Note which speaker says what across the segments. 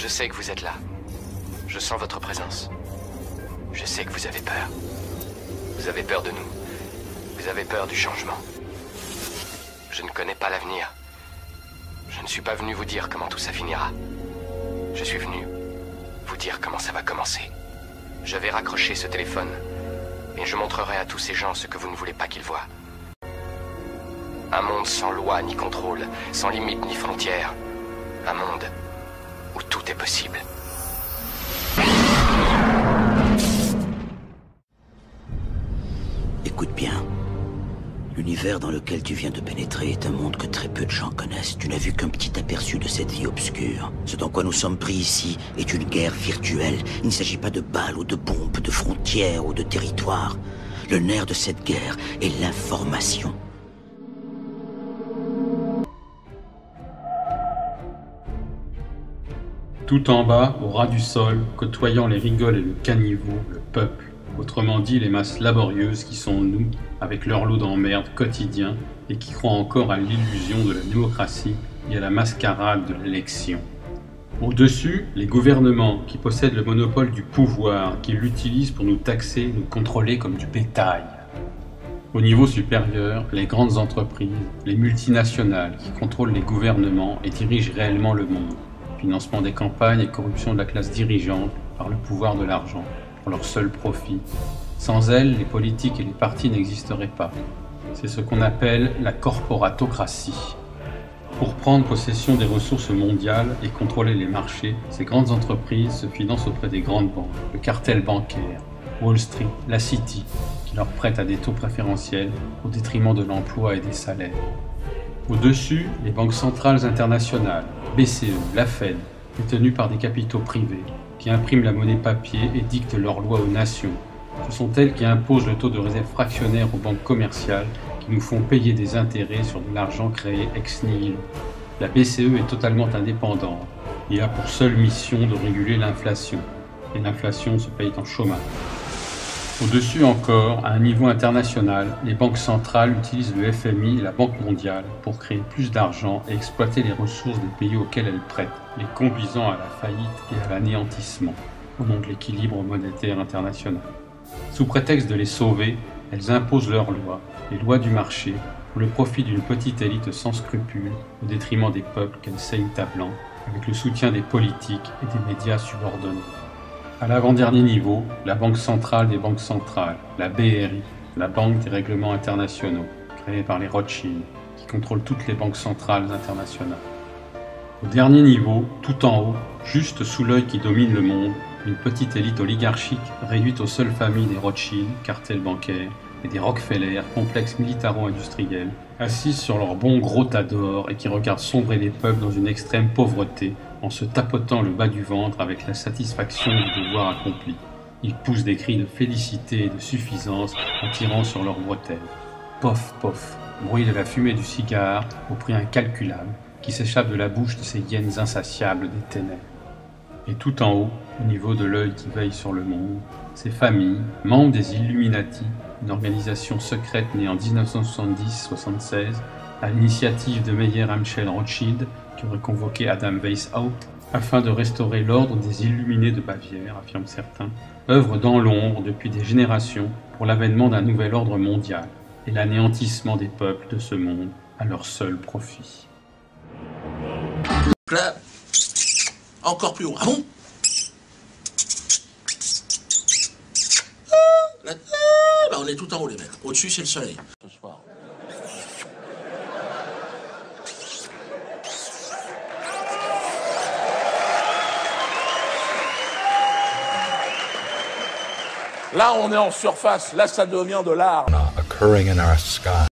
Speaker 1: Je sais que vous êtes là. Je sens votre présence. Je sais que vous avez peur. Vous avez peur de nous. Vous avez peur du changement. Je ne connais pas l'avenir. Je ne suis pas venu vous dire comment tout ça finira. Je suis venu vous dire comment ça va commencer. Je vais raccrocher ce téléphone et je montrerai à tous ces gens ce que vous ne voulez pas qu'ils voient. Un monde sans loi ni contrôle, sans limite ni frontières. Un monde où tout est possible.
Speaker 2: Écoute bien. L'univers dans lequel tu viens de pénétrer est un monde que très peu de gens connaissent. Tu n'as vu qu'un petit aperçu de cette vie obscure. Ce dans quoi nous sommes pris ici est une guerre virtuelle. Il ne s'agit pas de balles ou de bombes, de frontières ou de territoires. Le nerf de cette guerre est l'information.
Speaker 3: Tout en bas, au ras du sol, côtoyant les rigoles et le caniveau, le peuple, autrement dit les masses laborieuses qui sont nous, avec leur lot d'emmerdes quotidiens et qui croient encore à l'illusion de la démocratie et à la mascarade de l'élection. Au-dessus, les gouvernements qui possèdent le monopole du pouvoir, qui l'utilisent pour nous taxer, nous contrôler comme du bétail. Au niveau supérieur, les grandes entreprises, les multinationales qui contrôlent les gouvernements et dirigent réellement le monde. Financement des campagnes et corruption de la classe dirigeante par le pouvoir de l'argent, pour leur seul profit. Sans elles, les politiques et les partis n'existeraient pas. C'est ce qu'on appelle la corporatocratie. Pour prendre possession des ressources mondiales et contrôler les marchés, ces grandes entreprises se financent auprès des grandes banques, le cartel bancaire, Wall Street, la City, qui leur prêtent à des taux préférentiels au détriment de l'emploi et des salaires. Au-dessus, les banques centrales internationales, BCE, la Fed, détenues par des capitaux privés, qui impriment la monnaie papier et dictent leurs lois aux nations. Ce sont elles qui imposent le taux de réserve fractionnaire aux banques commerciales qui nous font payer des intérêts sur de l'argent créé ex nihilo. La BCE est totalement indépendante et a pour seule mission de réguler l'inflation. Et l'inflation se paye en chômage. Au-dessus encore, à un niveau international, les banques centrales utilisent le FMI et la Banque mondiale pour créer plus d'argent et exploiter les ressources des pays auxquels elles prêtent, les conduisant à la faillite et à l'anéantissement, au nom de l'équilibre monétaire international. Sous prétexte de les sauver, elles imposent leurs lois, les lois du marché, pour le profit d'une petite élite sans scrupules, au détriment des peuples qu'elles saignent à blanc, avec le soutien des politiques et des médias subordonnés. À l'avant-dernier niveau, la Banque centrale des banques centrales, la BRI, la Banque des règlements internationaux, créée par les Rothschild, qui contrôle toutes les banques centrales internationales. Au dernier niveau, tout en haut, juste sous l'œil qui domine le monde, une petite élite oligarchique réduite aux seules familles des Rothschild, cartel bancaire, et des Rockefeller, complexe militaro-industriel, assises sur leur bon gros tas d'or et qui regardent sombrer les peuples dans une extrême pauvreté en se tapotant le bas du ventre avec la satisfaction du devoir accompli. Ils poussent des cris de félicité et de suffisance en tirant sur leurs bretelles. Pof, pof, bruit de la fumée du cigare au prix incalculable qui s'échappe de la bouche de ces hyènes insatiables des ténèbres. Et tout en haut, au niveau de l'œil qui veille sur le monde, ces familles, membres des Illuminati, une organisation secrète née en 1970-76 à l'initiative de Meyer Amschel Rothschild, qui aurait convoqué Adam Weishaupt afin de restaurer l'ordre des Illuminés de Bavière, affirment certains, œuvrent dans l'ombre depuis des générations pour l'avènement d'un nouvel ordre mondial et l'anéantissement des peuples de ce monde à leur seul profit.
Speaker 4: Là, encore plus haut. Ah bon? Là, bah on est tout en haut les mecs. Au-dessus c'est le soleil. Ce soir. Là on est en surface, là ça devient de l'art.
Speaker 5: Occurring in our sky.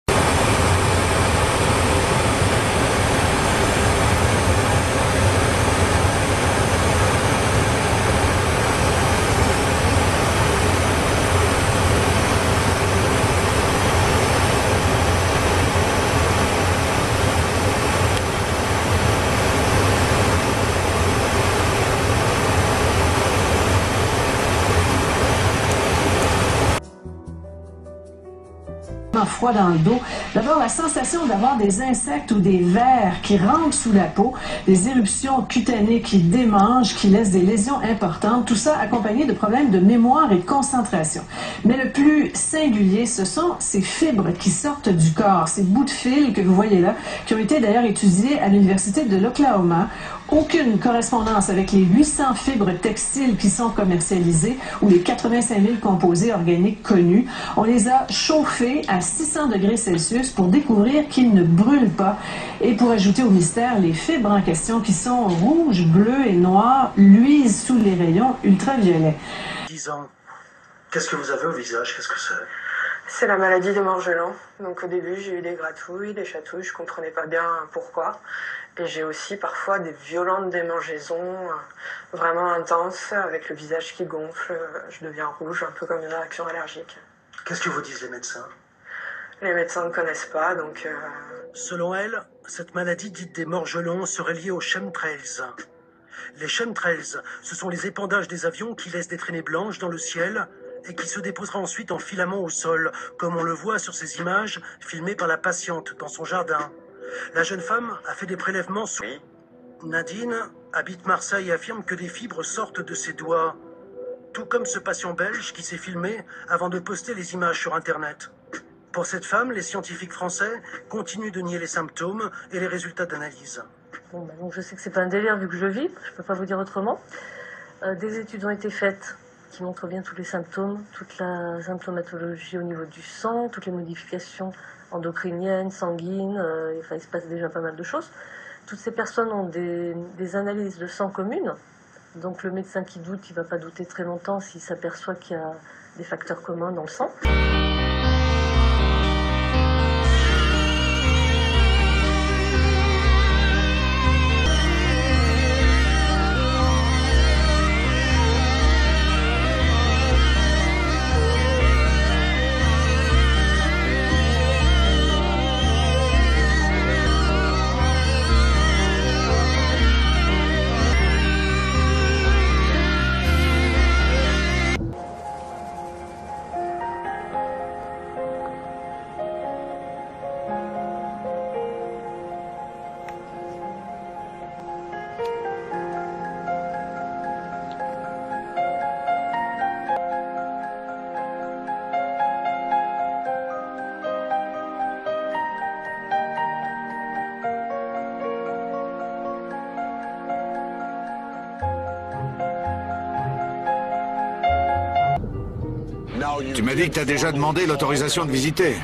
Speaker 5: froid dans le dos. D'abord, la sensation d'avoir des insectes ou des vers qui rentrent sous la peau, des éruptions cutanées qui démangent, qui laissent des lésions importantes, tout ça accompagné de problèmes de mémoire et de concentration. Mais le plus singulier, ce sont ces fibres qui sortent du corps, ces bouts de fil que vous voyez là, qui ont été d'ailleurs étudiés à l'Université de l'Oklahoma. Aucune correspondance avec les 800 fibres textiles qui sont commercialisées ou les 85 000 composés organiques connus. On les a chauffés à 600 degrés Celsius pour découvrir qu'ils ne brûlent pas. Et pour ajouter au mystère, les fibres en question qui sont rouges, bleues et noires luisent sous les rayons ultraviolets.
Speaker 6: 10 ans. Qu'est-ce que vous avez au visage? Qu'est-ce que c'est?
Speaker 7: C'est la maladie de Morgelan. Donc au début, j'ai eu des gratouilles, des chatouilles, je comprenais pas bien pourquoi. Et j'ai aussi parfois des violentes démangeaisons vraiment intenses, avec le visage qui gonfle, je deviens rouge, un peu comme une réaction allergique.
Speaker 6: Qu'est-ce que vous disent les médecins?
Speaker 7: Les médecins ne connaissent pas, donc...
Speaker 6: Selon elle, cette maladie dite des morgelons serait liée aux chemtrails. Les chemtrails, ce sont les épandages des avions qui laissent des traînées blanches dans le ciel et qui se déposera ensuite en filaments au sol, comme on le voit sur ces images filmées par la patiente dans son jardin. La jeune femme a fait des prélèvements sous... Nadine habite Marseille et affirme que des fibres sortent de ses doigts. Tout comme ce patient belge qui s'est filmé avant de poster les images sur Internet. Pour cette femme, les scientifiques français continuent de nier les symptômes et les résultats d'analyse.
Speaker 8: Bon, donc je sais que c'est pas un délire vu que je le vis, je peux pas vous dire autrement. Des études ont été faites qui montrent bien tous les symptômes, toute la symptomatologie au niveau du sang, toutes les modifications endocriniennes, sanguines, enfin, il se passe déjà pas mal de choses. Toutes ces personnes ont des analyses de sang communes, donc le médecin qui doute, il ne va pas douter très longtemps s'il s'aperçoit qu'il y a des facteurs communs dans le sang.
Speaker 9: Tu m'as dit que tu as déjà demandé l'autorisation de visiter.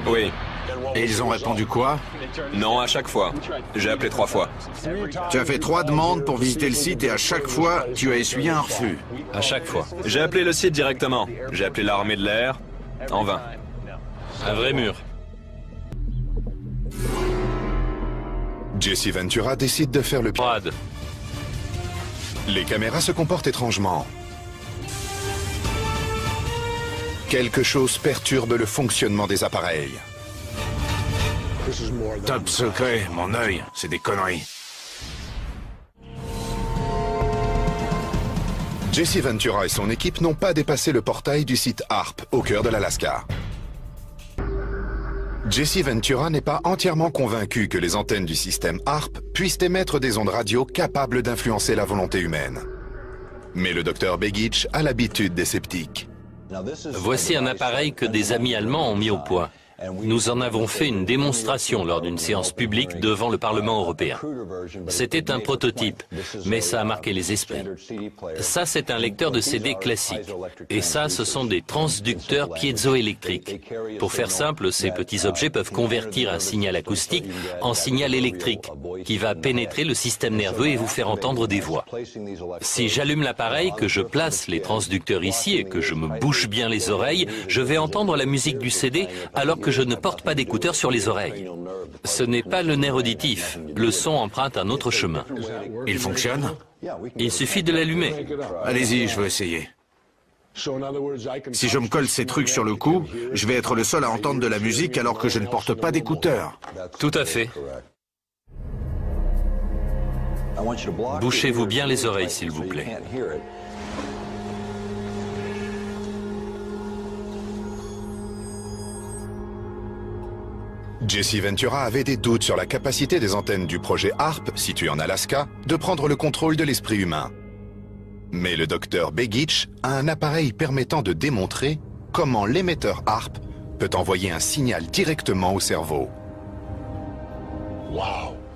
Speaker 10: Oui.
Speaker 9: Et ils ont répondu quoi?
Speaker 10: Non, à chaque fois. J'ai appelé 3 fois.
Speaker 9: Tu as fait 3 demandes pour visiter le site et à chaque fois, tu as essuyé un refus.
Speaker 10: À chaque fois. J'ai appelé le site directement. J'ai appelé l'armée de l'air. En vain. Un vrai mur.
Speaker 11: Jesse Ventura décide de faire le pire.
Speaker 10: Brad.
Speaker 11: Les caméras se comportent étrangement. Quelque chose perturbe le fonctionnement des appareils.
Speaker 9: Top secret, mon œil, c'est des conneries.
Speaker 11: Jesse Ventura et son équipe n'ont pas dépassé le portail du site HAARP, au cœur de l'Alaska. Jesse Ventura n'est pas entièrement convaincu que les antennes du système HAARP puissent émettre des ondes radio capables d'influencer la volonté humaine. Mais le docteur Begich a l'habitude des sceptiques.
Speaker 12: Voici un appareil que des amis allemands ont mis au point. Nous en avons fait une démonstration lors d'une séance publique devant le Parlement européen. C'était un prototype, mais ça a marqué les esprits. Ça, c'est un lecteur de CD classique. Et ça, ce sont des transducteurs piézoélectriques. Pour faire simple, ces petits objets peuvent convertir un signal acoustique en signal électrique, qui va pénétrer le système nerveux et vous faire entendre des voix. Si j'allume l'appareil, que je place les transducteurs ici et que je me bouche bien les oreilles, je vais entendre la musique du CD alors que je ne porte pas d'écouteurs sur les oreilles. Ce n'est pas le nerf auditif. Le son emprunte un autre chemin.
Speaker 9: Il fonctionne?
Speaker 12: Il suffit de l'allumer.
Speaker 9: Allez-y, je veux essayer. Si je me colle ces trucs sur le cou, je vais être le seul à entendre de la musique alors que je ne porte pas d'écouteurs.
Speaker 12: Tout à fait. Bouchez-vous bien les oreilles, s'il vous plaît.
Speaker 11: Jesse Ventura avait des doutes sur la capacité des antennes du projet HARP, situé en Alaska, de prendre le contrôle de l'esprit humain. Mais le docteur Begich a un appareil permettant de démontrer comment l'émetteur HARP peut envoyer un signal directement au cerveau.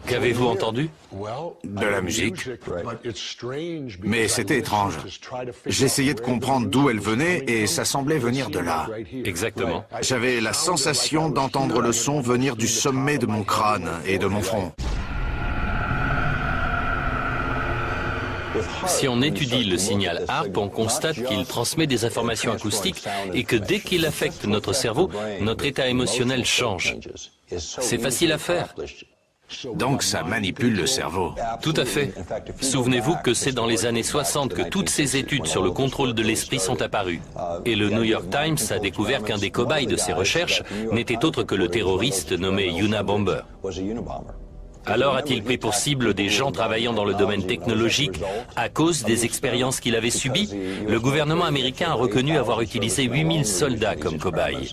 Speaker 12: Qu'avez-vous entendu?
Speaker 9: De la musique. Mais c'était étrange. J'essayais de comprendre d'où elle venait et ça semblait venir de là.
Speaker 12: Exactement.
Speaker 9: J'avais la sensation d'entendre le son venir du sommet de mon crâne et de mon front.
Speaker 12: Si on étudie le signal HARP, on constate qu'il transmet des informations acoustiques et que dès qu'il affecte notre cerveau, notre état émotionnel change. C'est facile à faire.
Speaker 9: Donc ça manipule le cerveau.
Speaker 12: Tout à fait. Souvenez-vous que c'est dans les années 60 que toutes ces études sur le contrôle de l'esprit sont apparues. Et le New York Times a découvert qu'un des cobayes de ces recherches n'était autre que le terroriste nommé Unabomber. Alors a-t-il pris pour cible des gens travaillant dans le domaine technologique à cause des expériences qu'il avait subies? Le gouvernement américain a reconnu avoir utilisé 8000 soldats comme cobayes.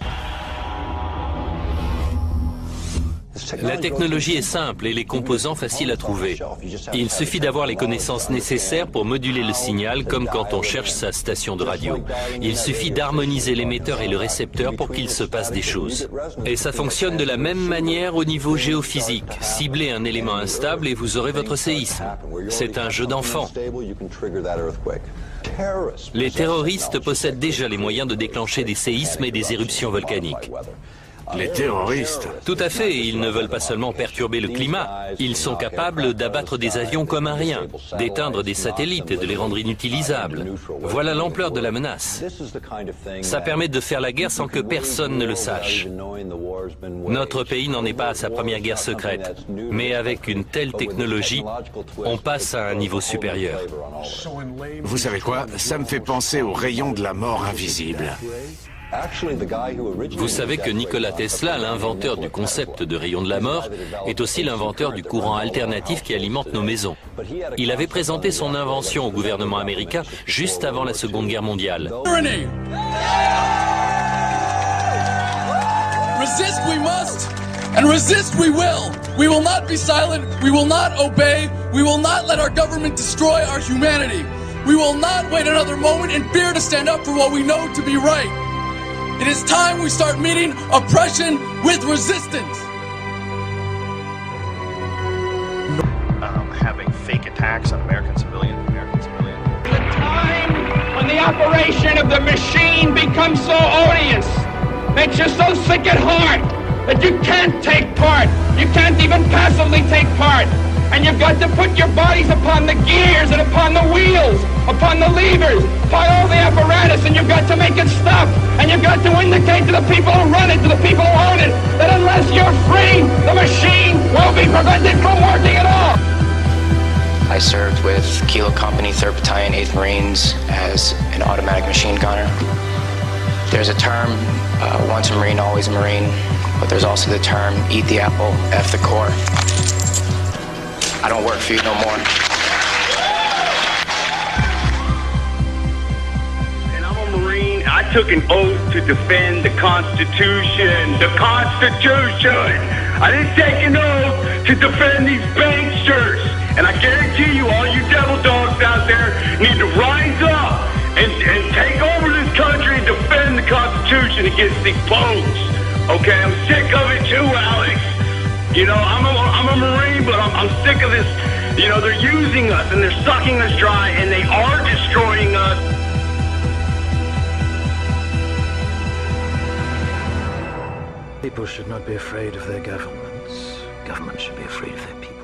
Speaker 12: La technologie est simple et les composants faciles à trouver. Il suffit d'avoir les connaissances nécessaires pour moduler le signal comme quand on cherche sa station de radio. Il suffit d'harmoniser l'émetteur et le récepteur pour qu'il se passe des choses. Et ça fonctionne de la même manière au niveau géophysique. Ciblez un élément instable et vous aurez votre séisme. C'est un jeu d'enfant. Les terroristes possèdent déjà les moyens de déclencher des séismes et des éruptions volcaniques.
Speaker 9: Les terroristes?
Speaker 12: Tout à fait, et ils ne veulent pas seulement perturber le climat, ils sont capables d'abattre des avions comme un rien, d'éteindre des satellites et de les rendre inutilisables. Voilà l'ampleur de la menace. Ça permet de faire la guerre sans que personne ne le sache. Notre pays n'en est pas à sa première guerre secrète, mais avec une telle technologie, on passe à un niveau supérieur.
Speaker 9: Vous savez quoi? Ça me fait penser aux rayons de la mort invisible.
Speaker 12: Vous savez que Nikola Tesla, l'inventeur du concept de rayon de la mort, est aussi l'inventeur du courant alternatif qui alimente nos maisons. Il avait présenté son invention au gouvernement américain juste avant la Seconde Guerre mondiale.
Speaker 13: Resist we must, and resist we will. We will not be silent, we will not obey, we will not let our government destroy our humanity. We will not wait another moment in fear to stand up for what we know to be right. It is time we start meeting oppression with resistance.
Speaker 14: Having fake attacks on American civilians.
Speaker 15: The time when the operation of the machine becomes so odious, makes you so sick at heart that you can't take part. You can't even passively take part. And you've got to put your bodies upon the gears and upon the wheels, upon the levers, upon all the apparatus, and you've got to make it stop. And you've got to indicate to the people who run it, to the people who own it, that unless you're free, the machine will be prevented from working at all.
Speaker 16: I served with Kilo Company, 3rd Battalion, 8th Marines as an automatic machine gunner. There's a term, once a Marine, always a Marine, but there's also the term, eat the apple, F the Corps. I don't work for you no more.
Speaker 15: And I'm a Marine. I took an oath to defend the Constitution. The Constitution! I didn't take an oath to defend these banksters. And I guarantee you, all you devil dogs out there need to rise up and take over this country and defend the Constitution against these punks. Okay, I'm sick of it too, Alex. You know, I'm a Marine, but I'm sick of this. You know, they're using us and they're sucking us dry and they are destroying us.
Speaker 6: People should not be afraid of their governments. Governments should be afraid of their people.